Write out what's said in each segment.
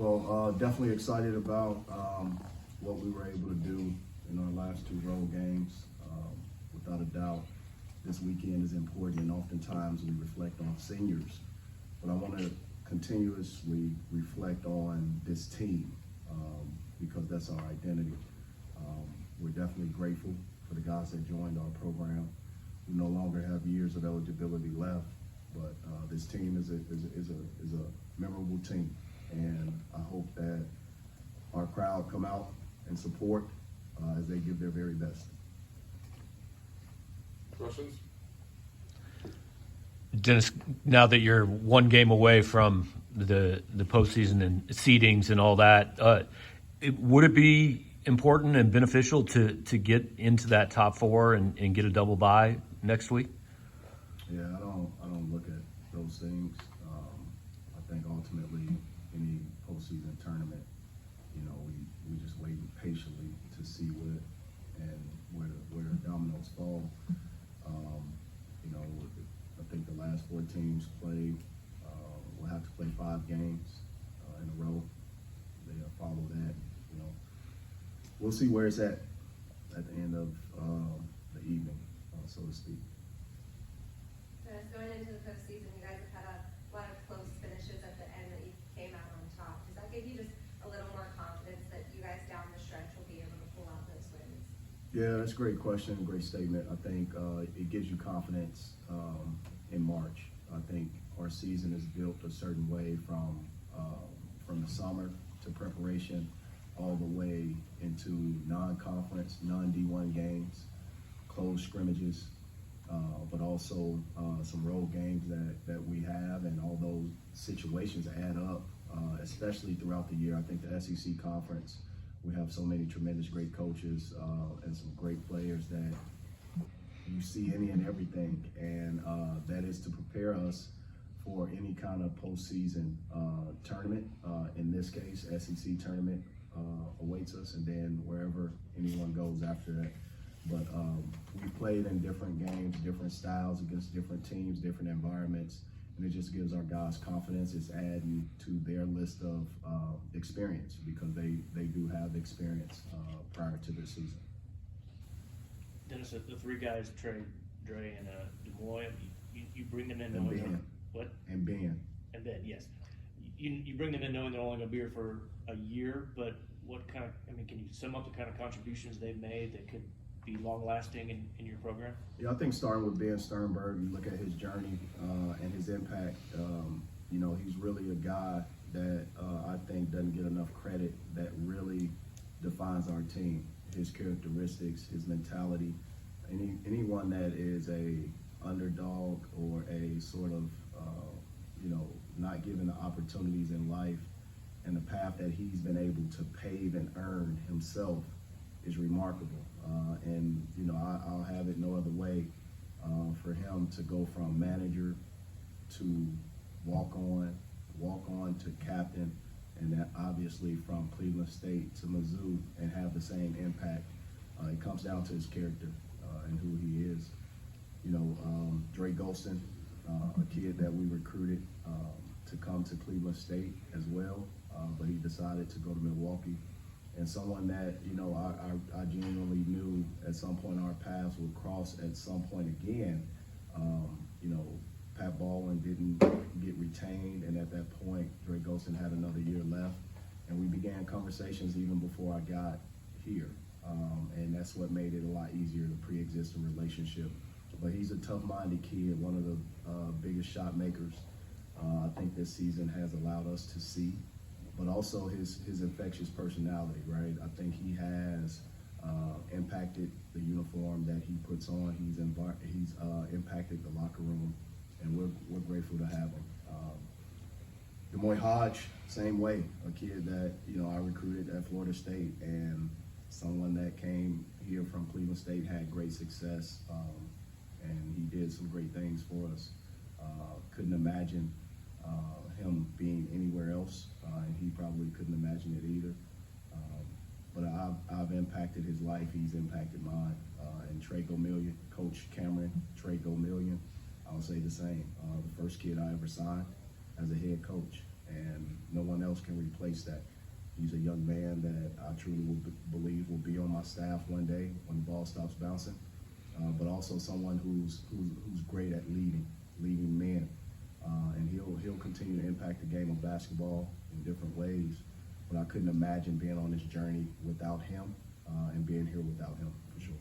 Well, definitely excited about what we were able to do in our last two road games. Without a doubt, this weekend is important, and oftentimes we reflect on seniors. But I want to continuously reflect on this team because that's our identity. We're definitely grateful for the guys that joined our program. We no longer have years of eligibility left, but this team is a memorable team, and I hope that our crowd come out and support as they give their very best. Questions? Dennis, now that you're one game away from the postseason and seedings and all that, would it be important and beneficial to get into that top four and get a double bye next week? Yeah, I don't look at those things. I think ultimately any postseason tournament, we just wait patiently to see where the dominoes fall. I think the last four teams played. We'll have to play 5 games in a row. They follow that. We'll see where it's at the end of the evening, so to speak. Going into the postseason, you guys have had a lot of close finishes at the end that you came out on top. Does that give you just a little more confidence that you guys down the stretch will be able to pull out those wins? Yeah, that's a great question, great statement. I think it gives you confidence in March. I think our season is built a certain way from the summer to preparation all the way into non-conference, non-D1 games, close scrimmages, but also some road games that we have, and all those situations add up, especially throughout the year. I think the SEC conference, we have so many tremendous great coaches and some great players that you see any and everything, and that is to prepare us for any kind of postseason tournament. In this case, SEC tournament awaits us, and then wherever anyone goes after that. But we played in different games, different styles against different teams, different environments, and it just gives our guys confidence. It's adding to their list of experience because they do have experience prior to this season. Dennis, the 3 guys, Trey, Dre, and Des Moines, you bring them in And knowing Ben. what? And Ben. And Ben, yes. You bring them in knowing they're only going to be here for a year, but what kind of, can you sum up the kind of contributions they've made that could be long-lasting in your program? Yeah, I think starting with Ben Sternberg, you look at his journey and his impact. He's really a guy that I think doesn't get enough credit, that really defines our team. His characteristics, his mentality. Anyone that is a underdog or a sort of, not given the opportunities in life, and the path that he's been able to pave and earn himself is remarkable. I'll have it no other way for him to go from manager to walk on to captain, and that obviously from Cleveland State to Mizzou, and have the same impact. It comes down to his character and who he is. Dre Golston, a kid that we recruited to come to Cleveland State as well, but he decided to go to Milwaukee. And someone that, I genuinely knew at some point our paths would cross at some point again. Pat Baldwin didn't get retained, and at that point, Dre Golston had another year left. And we began conversations even before I got here. And that's what made it a lot easier, the pre-existing relationship. But he's a tough-minded kid, one of the biggest shot makers I think this season has allowed us to see. But also his infectious personality, right? I think he has impacted the uniform that he puts on. He's impacted the locker room, and we're grateful to have him. Des Moines Hodge, same way, a kid that I recruited at Florida State, and someone that came here from Cleveland State, had great success, and he did some great things for us. Couldn't imagine him being anywhere else, and he probably couldn't imagine it either. But I've impacted his life, he's impacted mine. And Trey Gomillion, Coach Cameron, Trey Gomillion, I'll say the same. The first kid I ever signed as a head coach, and no one else can replace that. He's a young man that I truly believe will be on my staff one day when the ball stops bouncing, but also someone who's great at leading men, and he'll continue to impact the game of basketball in different ways. But I couldn't imagine being on this journey without him, and being here without him, for sure.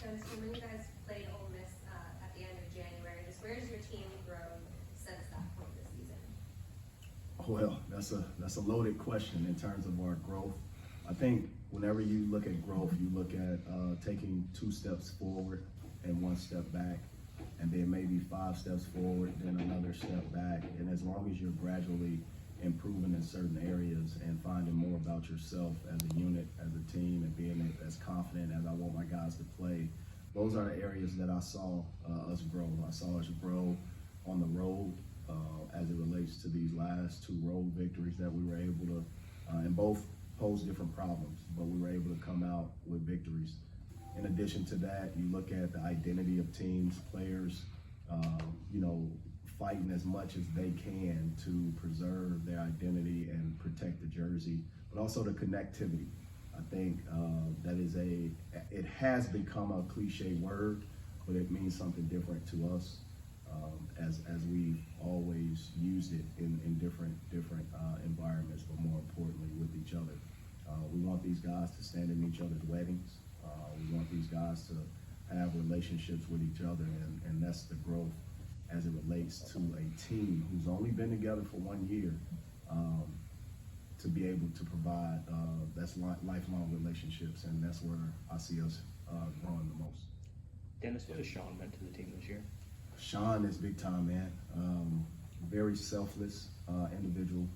Dennis, when you guys played Ole Miss at the end of January, just where has your team grown since that point this season? Well, that's a loaded question in terms of our growth. I think whenever you look at growth, you look at taking 2 steps forward and 1 step back, and then maybe 5 steps forward, then another step back. And as long as you're gradually improving in certain areas and finding more about yourself as a unit, as a team, and being as confident as I want my guys to play, those are the areas that I saw us grow. I saw us grow on the road as it relates to these last 2 road victories that we were able to, and both pose different problems, but we were able to come out with victories. In addition to that, you look at the identity of teams, players, fighting as much as they can to preserve their identity and protect the jersey, but also the connectivity. I think that is it has become a cliche word, but it means something different to us as we've always used it in different environments, but more importantly with each other. We want these guys to stand in each other's weddings. We want these guys to have relationships with each other, and that's the growth as it relates to a team who's only been together for 1 year, to be able to provide that's lifelong relationships, and that's where I see us growing the most. Dennis, what has Sean meant to the team this year? Sean is big time, man. Very selfless individual.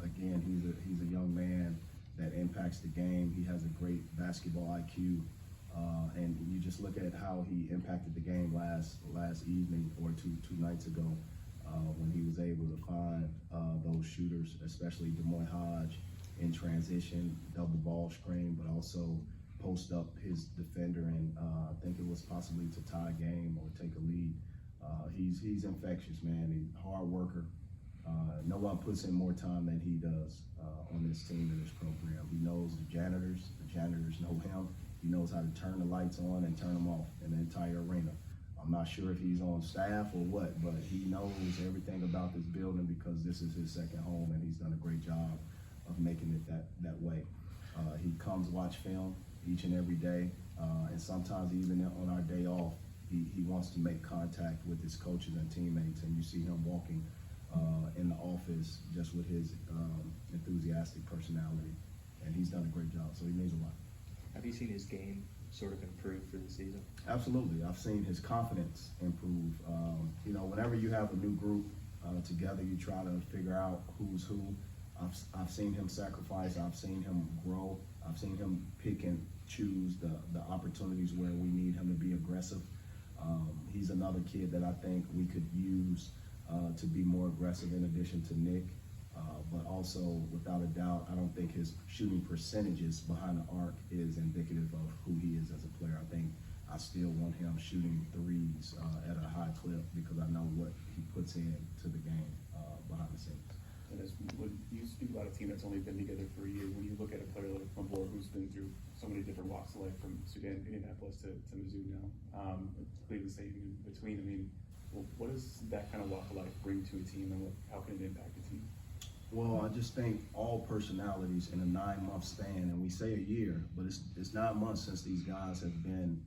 Again, he's a young man that impacts the game. He has a great basketball IQ. And you just look at how he impacted the game last evening or two nights ago, when he was able to find those shooters, especially Demoy Hodge in transition, double ball screen, but also post up his defender, and I think it was possibly to tie a game or take a lead. He's infectious, man. He's a hard worker. No one puts in more time than he does on this team and this program. He knows the janitors know him. He knows how to turn the lights on and turn them off in the entire arena. I'm not sure if he's on staff or what, but he knows everything about this building because this is his second home, and he's done a great job of making it that way. He comes watch film each and every day, and sometimes even on our day off, he wants to make contact with his coaches and teammates, and you see him walking in the office just with his enthusiastic personality, and he's done a great job, so he means a lot. Have you seen his game sort of improve through the season? Absolutely. I've seen his confidence improve. Whenever you have a new group together, you try to figure out who's who. I've seen him sacrifice. I've seen him grow. I've seen him pick and choose the opportunities where we need him to be aggressive. He's another kid that I think we could use to be more aggressive in addition to Nick. But also, without a doubt, I don't think his shooting percentages behind the arc is indicative of who he is as a player. I think I still want him shooting threes at a high clip because I know what he puts in to the game behind the scenes. And when you speak about a team that's only been together for a year, when you look at a player like Mabor, who's been through so many different walks of life, from Sudan, Indianapolis to Mizzou now, Cleveland State in between, I mean, what does that kind of walk of life bring to a team, and how can it impact the team? Well, I just think all personalities in a 9-month span, and we say a year, but it's 9 months since these guys have been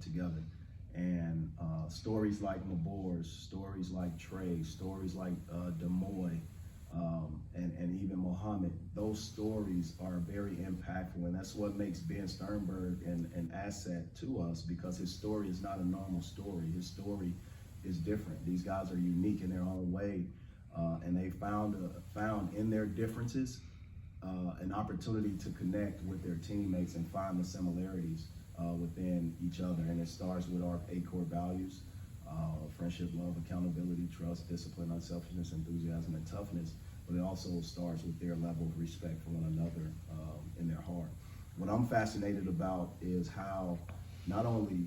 together. And stories like Mabor's, stories like Trey, stories like Demoy, and even Mohammed, those stories are very impactful, and that's what makes Ben Sternberg an asset to us, because his story is not a normal story. His story is different. These guys are unique in their own way. And they found in their differences an opportunity to connect with their teammates and find the similarities within each other. And it starts with our 8 core values: friendship, love, accountability, trust, discipline, unselfishness, enthusiasm, and toughness. But it also starts with their level of respect for one another in their heart. What I'm fascinated about is how not only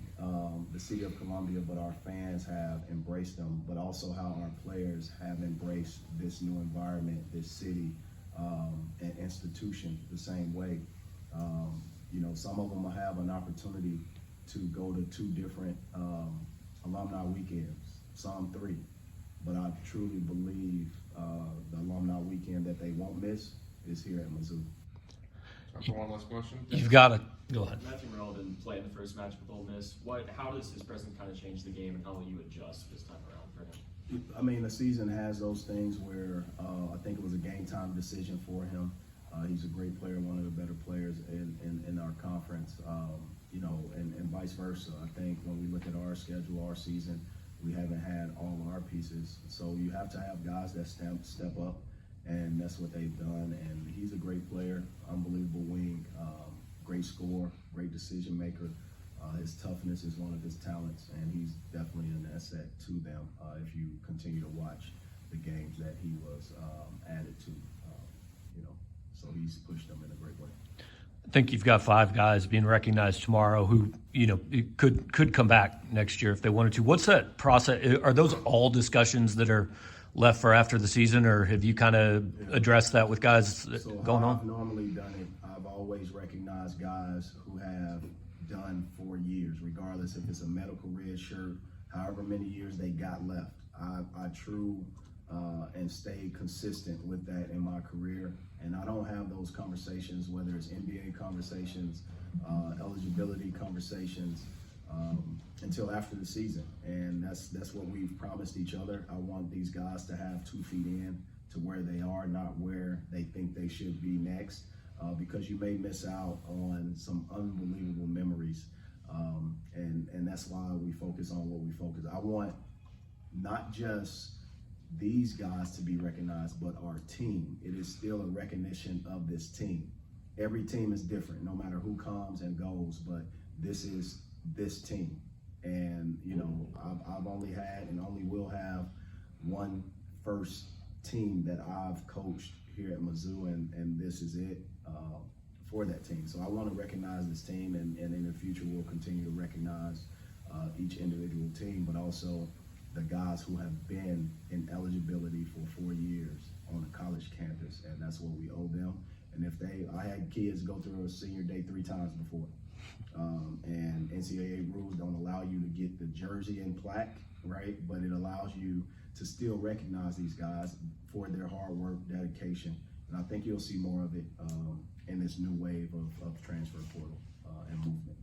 the city of Columbia, but our fans have embraced them, but also how our players have embraced this new environment, this city, and institution the same way. You know, some of them will have an opportunity to go to 2 different alumni weekends, some 3. But I truly believe the alumni weekend that they won't miss is here at Mizzou. Time for one last question. You've got to go ahead. Matthew Morrell didn't play in the first match with Ole Miss. How does his presence kind of change the game, and how will you adjust this time around for him? I mean, the season has those things where I think it was a game time decision for him. He's a great player, one of the better players in our conference, you know, and vice versa. I think when we look at our schedule, our season, we haven't had all of our pieces. So you have to have guys that step up, and that's what they've done. And he's a great player, unbelievable wing, great scorer, great decision maker. His toughness is one of his talents, and he's definitely an asset to them if you continue to watch the games that he was added to, you know. So he's pushed them in a great way. I think you've got 5 guys being recognized tomorrow who, you know, could come back next year if they wanted to. What's that process? Are those all discussions that are left for after the season, or have you kind of addressed that with guys So going how on? I've normally done it, I've always recognized guys who have done 4 years, regardless if it's a medical red shirt, however many years they got left. I true and stay consistent with that in my career. And I don't have those conversations, whether it's NBA conversations, eligibility conversations, until after the season. And that's what we've promised each other. I want these guys to have 2 feet in to where they are, not where they think they should be next, because you may miss out on some unbelievable memories. And that's why we focus on what we focus. I want not just these guys to be recognized, but our team. It is still a recognition of this team. Every team is different, no matter who comes and goes, but this is this team. And, you know, I've only had and only will have one first team that I've coached here at Mizzou, and this is it for that team. So I want to recognize this team, and in the future we'll continue to recognize each individual team, but also the guys who have been in eligibility for 4 years on the college campus, and that's what we owe them. And if I had kids go through a senior day 3 times before, and NCAA rules don't allow you to get the jersey and plaque, right? But it allows you to still recognize these guys for their hard work, dedication, and I think you'll see more of it in this new wave of transfer portal and movement.